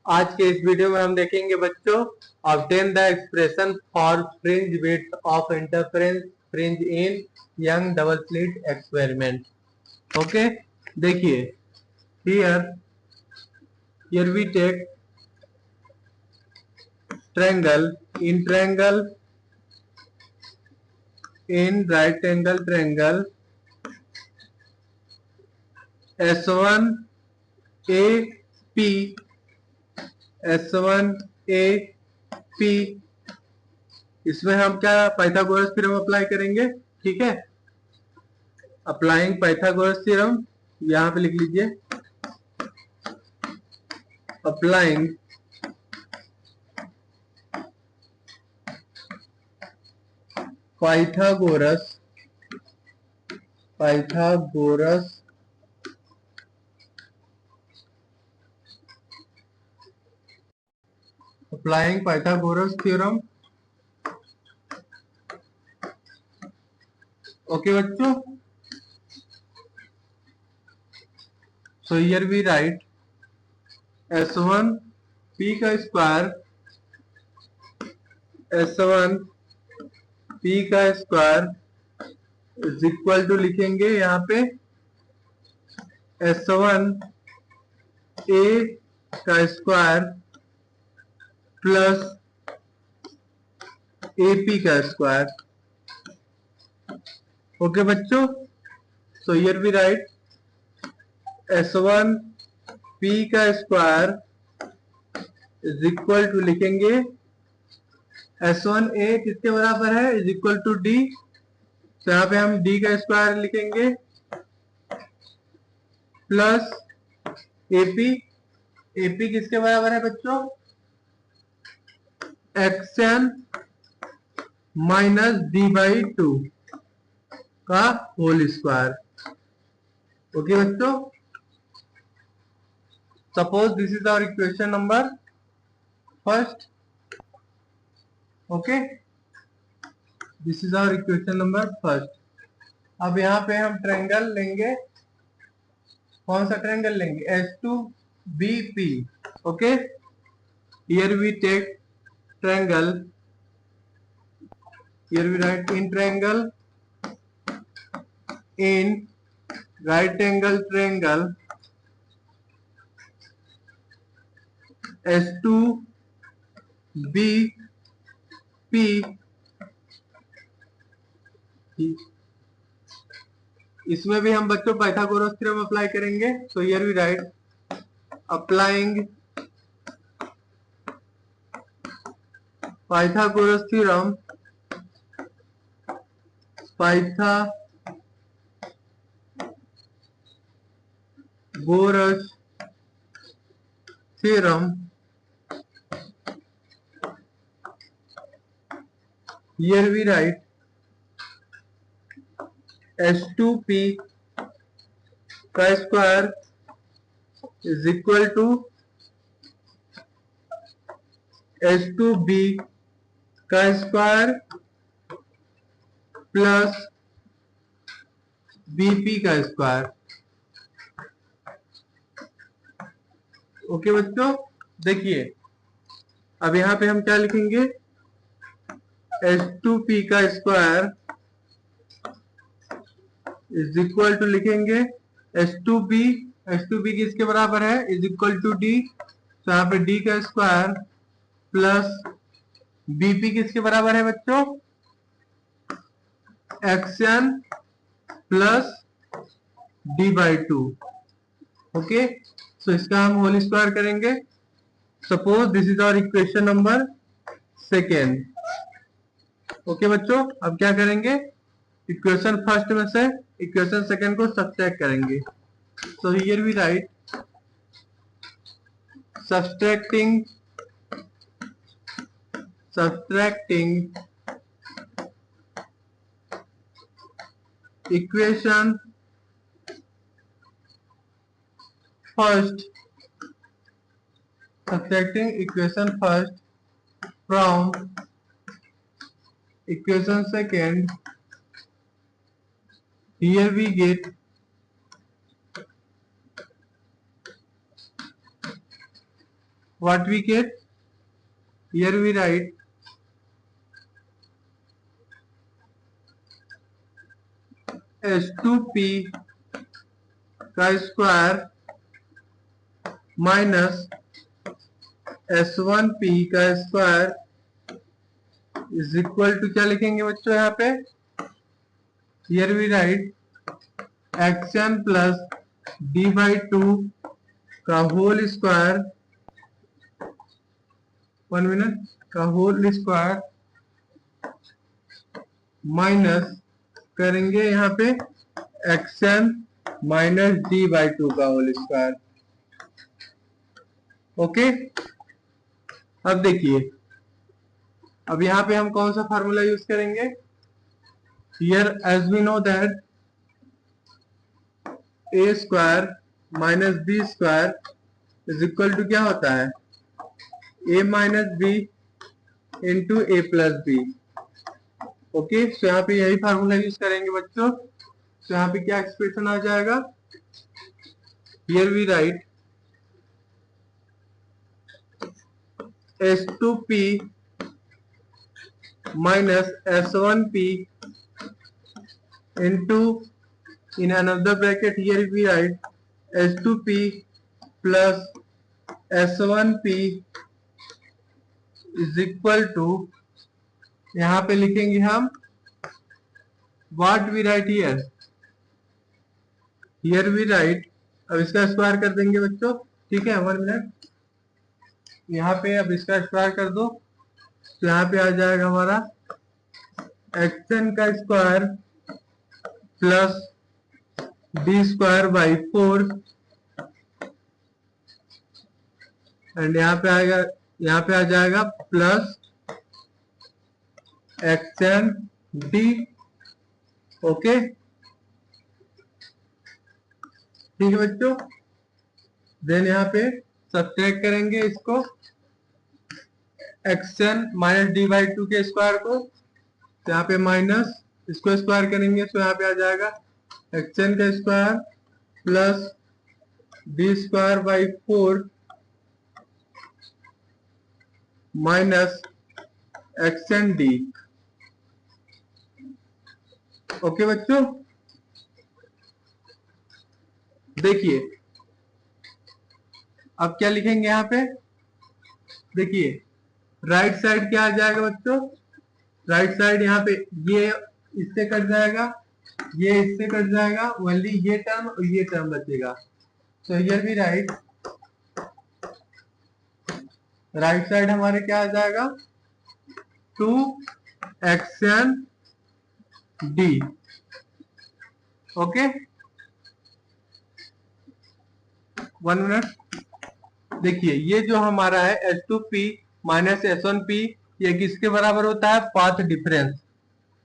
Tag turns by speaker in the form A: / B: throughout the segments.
A: आज के इस वीडियो में हम देखेंगे बच्चों, obtain the expression for fringe width of interference fringe in Young double slit experiment. Okay, देखिए here we take triangle in right angle triangle S1AP S1AP। इसमें हम क्या पाइथागोरस थ्योरम अप्लाई करेंगे। ठीक है, अप्लाइंग पाइथागोरस थ्योरम यहां पे लिख लीजिए। Applying Pythagoras applying Pythagoras theorem। Okay बच्चों, so here we write S1 P का स्क्वायर इज इक्वल टू लिखेंगे यहाँ पे S1 A का स्क्वायर प्लस AP का स्क्वायर। ओके बच्चों, so here we write S1 P का स्क्वायर इज इक्वल टू लिखेंगे S1A किसके बराबर है, इज इक्वल टू D। तो यहाँ पे हम D का स्क्वायर लिखेंगे प्लस AP किसके बराबर है बच्चों, XN माइनस D/2 का होल स्क्वायर। ओके बच्चों, suppose this is our equation number first. Okay, this is our equation number first. अब यहाँ पे हम ट्रायंगल लेंगे, कौन सा ट्रायंगल लेंगे, S2BP। Okay, here we take triangle, here we write in triangle in right angle triangle S2BP। इसमें भी हम बच्चों पाइथागोरस थ्योरम अप्लाई करेंगे। So here we write applying Pythagoras theorem here we write S2P का square is equal to S2B का square plus BP का square. Okay बच्चों, देखिए अब यहाँ पे हम क्या लिखेंगे, S2P का स्क्वायर इज इक्वल टू लिखेंगे S2B किसके बराबर है, इज इक्वल टू D। तो यहाँ पे D का स्क्वायर प्लस BP किसके बराबर है बच्चों, XN plus D/2। Okay, so इसका हम होल स्क्वायर करेंगे। Suppose this is our equation number second. Okay बच्चों, अब क्या करेंगे, इक्वेशन फर्स्ट में से इक्वेशन सेकेंड को सब्ट्रैक्ट करेंगे। So here we write subtracting equation first from equation second, here we get what we get? Here we write S2P का square minus S1P का स्क्वायर इज इक्वल टू क्या लिखेंगे बच्चों यहाँ पे? Here we write xn plus d/2 का whole square, 1 minute, का whole square minus करेंगे यहाँ पे xn माइनस d/2 का होल स्क्वायर। ओके, अब देखिए, अब यहाँ पे हम कौन सा फार्मूला यूज करेंगे? Here as we know that a square minus b square is equal to क्या होता है? a minus b into a plus b। Okay, so यहाँ पे यही फार्मूला यूज करेंगे बच्चों। सो यहाँ पे क्या एक्सप्रेशन आ जाएगा? Here we write S2P minus S1P into, in another bracket here we write S2P plus S1P is equal to, यहाँ पे लिखेंगे हम what we write here? Here we write, अब इसका स्क्वायर कर देंगे बच्चों, ठीक है, 1 मिनट। यहाँ पे अब इसका स्क्वायर कर दो, तो यहाँ पे आ जाएगा हमारा xn का square plus d square by 4 and यहाँ पे आएगा, यहाँ पे आ जाएगा प्लस xn d। ओके, ठीक है बच्चों। देन यहाँ पे सब्ट्रैक्ट करेंगे इसको, xn माइनस d/2 के स्क्वायर को, तो यहाँ पे माइनस, इसको स्क्वायर करेंगे तो यहाँ पे आ जाएगा xn का square plus d square by 4 minus xn d। Okay बच्चों, देखिए अब क्या लिखेंगे यहाँ पे? देखिए राइट साइड क्या आ जाएगा बच्चों? राइट साइड यहाँ पे ये इससे कट जाएगा, ये इससे कट जाएगा, ओनली ये टर्म और ये टर्म बचेगा। So here we write right side हमारे क्या आ जाएगा? 2xn d। Okay, 1 minute. देखिए ये जो हमारा है S2P माइनस S1P, ये किसके बराबर होता है? Path difference.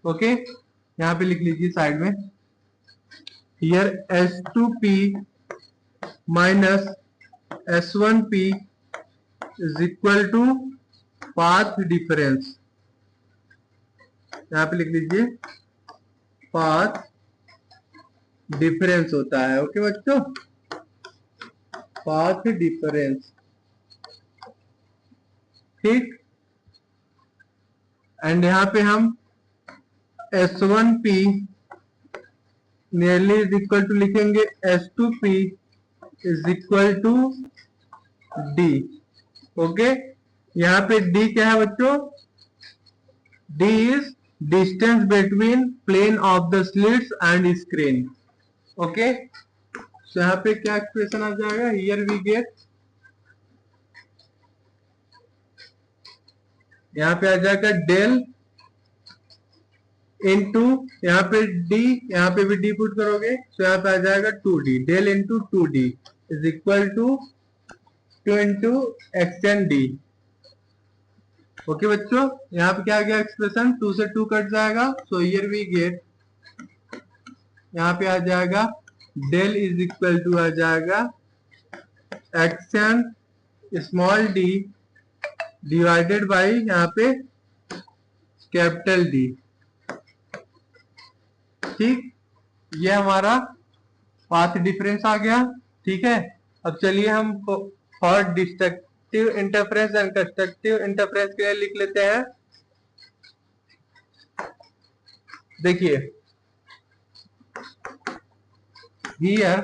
A: ओके, यहाँ पे लिख लीजिए साइड में, here S2P minus S1P is equal to path difference. यहाँ पे लिख लीजिए पाथ डिफरेंस होता है। ओके बच्चों, पाथ डिफरेंस, ठीक। एंड यहाँ पे हम S1P nearly is equal to लिखेंगे S2P is equal to D। Okay, यहाँ पे D क्या है बच्चों? D is distance between plane of the slits and screen. Okay, तो यहाँ पे क्या एक्सप्रेशन आ जाएगा? हियर वी गेट, यहाँ पे आ जाएगा डेल इंटू, यहाँ पे डी, यहाँ पे भी डी पुट करोगे तो यहाँ पे आ जाएगा 2d, del into 2d is equal to 2 into xn d। Okay बच्चों, यहाँ पे क्या गया एक्सप्रेशन? 2 से 2 कट जाएगा, सो हियर वी गेट, यहाँ पे आ जाएगा डेल इज इक्वल टू आ जाएगा xn small d divided by यहाँ पे कैपिटल D। ठीक, ये हमारा पाथ डिफरेंस आ गया। ठीक है, अब चलिए हम fourth destructive interference and constructive interference के लिए लिख लेते हैं। देखिए here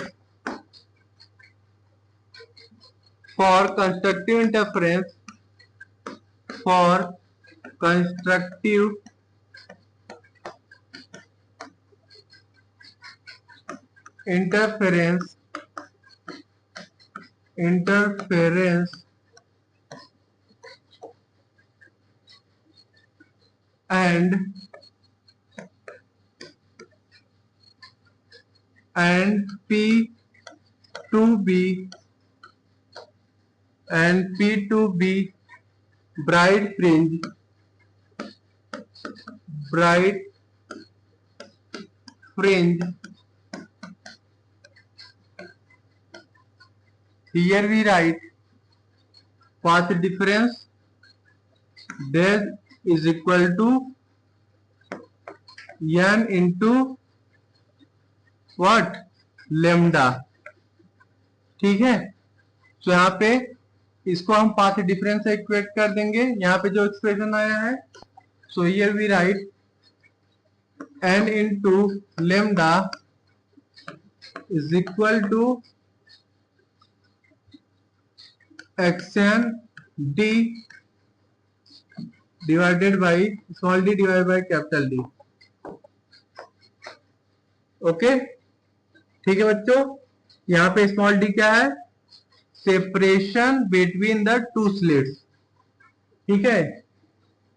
A: for constructive interference, for constructive interference and P2B bright fringe. Here we write path difference that is equal to n into what, lambda। ठीक है, तो यहाँ पे इसको हम पाथ डिफरेंस से इक्वेट कर देंगे। यहाँ पे जो एक्सप्रेशन आया है, so here we write n into lambda is equal to xn d divided by small d divided by capital D। Okay, ठीक है बच्चों, यहाँ पे स्मॉल डी क्या है, separation between the two slits. ठीक है,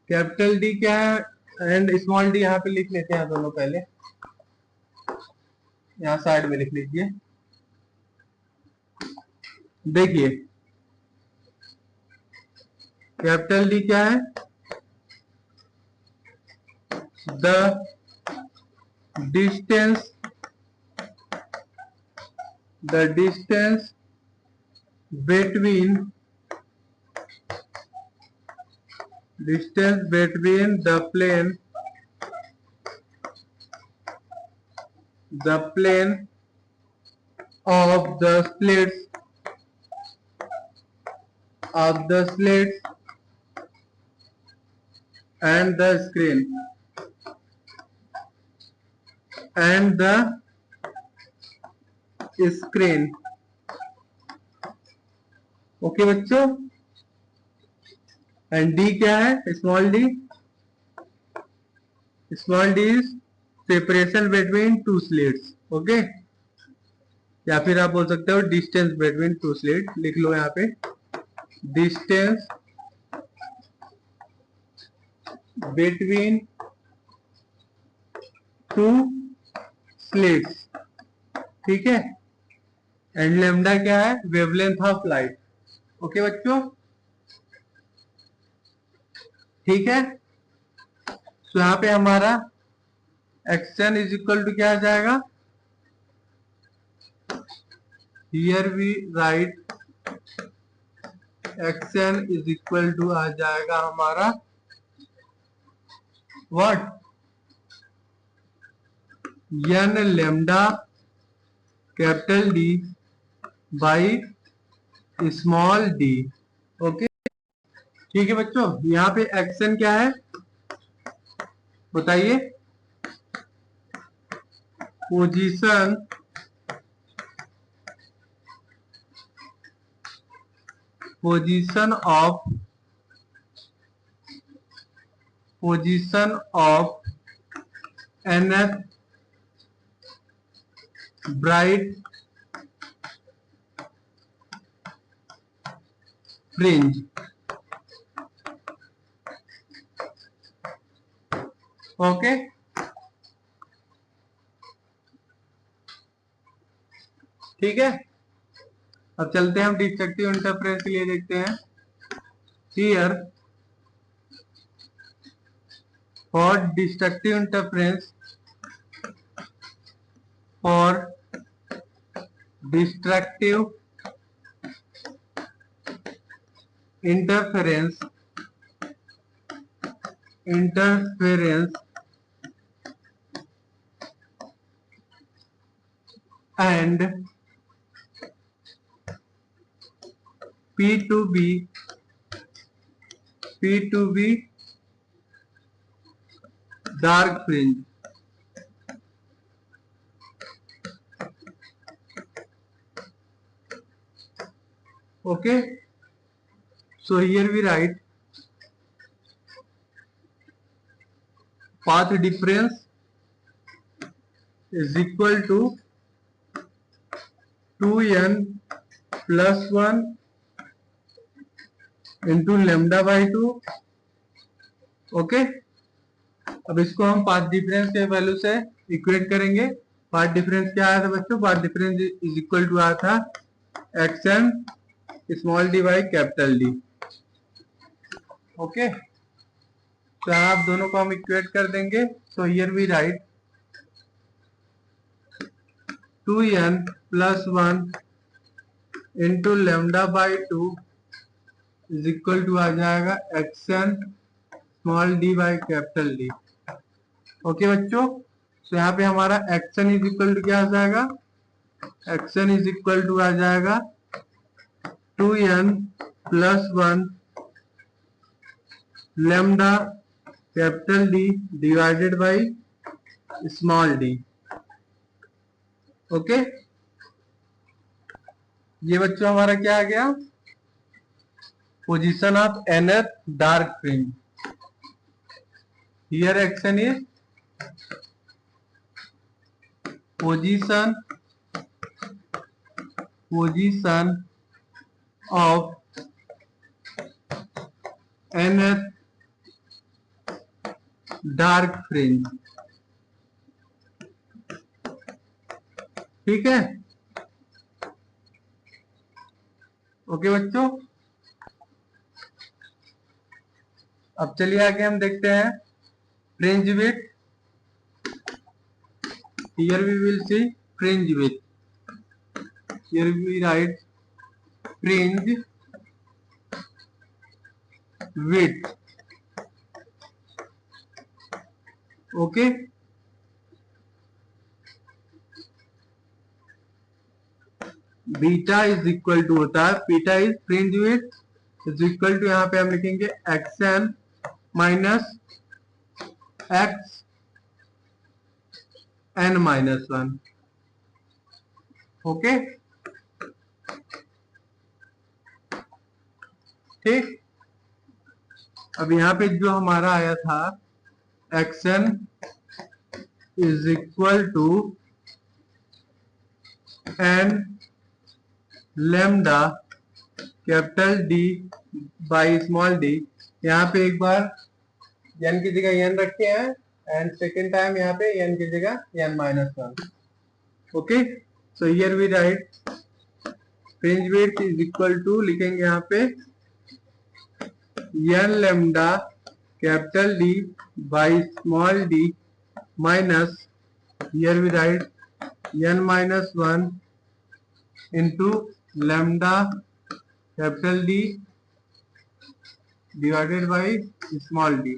A: कैपिटल डी क्या है एंड स्मॉल डी यहाँ पे लिख लेते हैं दोनों, पहले यहाँ साइड में लिख लीजिए। देखिए कैपिटल डी क्या है, the distance between the plane of the slits and the screen okay बच्चों, एंड डी क्या है, small D is separation between two slits. Okay, या फिर आप बोल सकते हो डिस्टेंस बिटवीन टू स्लिट, लिख लो यहाँ पे डिस्टेंस बिटवीन टू स्लिट्स। ठीक है, एंड लैम्डा क्या है, वेवलेंथ ऑफ लाइट। ओके बच्चों, ठीक है, तो यहाँ पे हमारा एक्शन इज इक्वल टू क्या आ जाएगा, here we write x n is equal to आ जाएगा हमारा what, n lambda capital D by small D. Okay, ठीक है बच्चों, यहाँ पे एक्शन क्या है बताइए, position of nth bright fringe. Okay, ठीक है, अब चलते हैं हम डिस्ट्रक्टिव इंटरफेरेंस के लिए, देखते हैं। Here for destructive interference interference and P2B dark fringe. Okay, so here we write path difference is equal to 2n plus 1 into lambda by 2. Okay, अब इसको हम पाथ डिफरेंस के वैल्यू से इक्वेट करेंगे। पाथ डिफरेंस क्या आया था बच्चों? Path difference is equal to आया था x n small d by capital D. Okay, तो आप दोनों को हम इक्वेट कर देंगे। So here we write 2n plus 1 into lambda by 2 is equal to आ जाएगा x n small d by capital D. Okay बच्चों, तो यहाँ पे हमारा एक्शन इज इक्वल टू क्या आ जाएगा? एक्शन इज इक्वल टू आ जाएगा 2n plus 1 lambda capital D divided by small D. Okay, ये बच्चों हमारा क्या आ गया? Position of nth dark fringe. Here action is position of nth dark fringe. ठीक है, ओके बच्चों, अब चलिए आगे हम देखते हैं fringe width. Here we will see fringe width. Here we write fringe width. Okay, beta is equal to होता है, beta is fringe width is equal to, यहाँ पे हम लिखेंगे XN minus X N minus 1। Okay, ठीक, अब यहाँ पे जो हमारा आया था XN is equal to N lambda capital D by small D. यहाँ पे एक बार n की जगह n रखे हैं एंड सेकेंड टाइम यहाँ पे n की जगह n minus 1। Okay, so here we write fringe width is equal to, लिखेंगे यहाँ पे n lambda capital D by small D minus, here we write n minus 1 into lambda capital D divided by small D.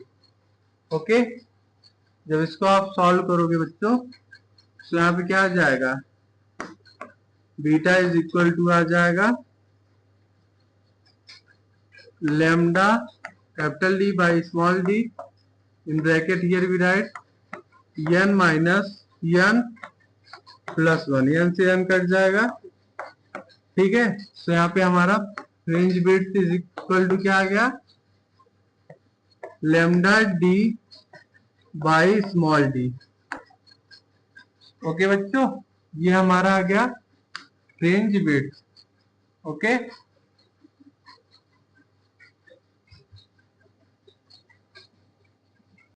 A: Okay, जब इसको आप solve करोगे बच्चों तो यहाँ पे क्या आ जाएगा? बीटा इज इक्वल टू आ जाएगा lambda capital D by small D in bracket, here we write n minus n plus 1, n से n कट जाएगा। ठीक है, तो यहाँ पे हमारा fringe width is equal to क्या आ गया? Lambda D by small D. Okay बच्चों, ये हमारा आ गया फ्रिंज विड्थ। ओके,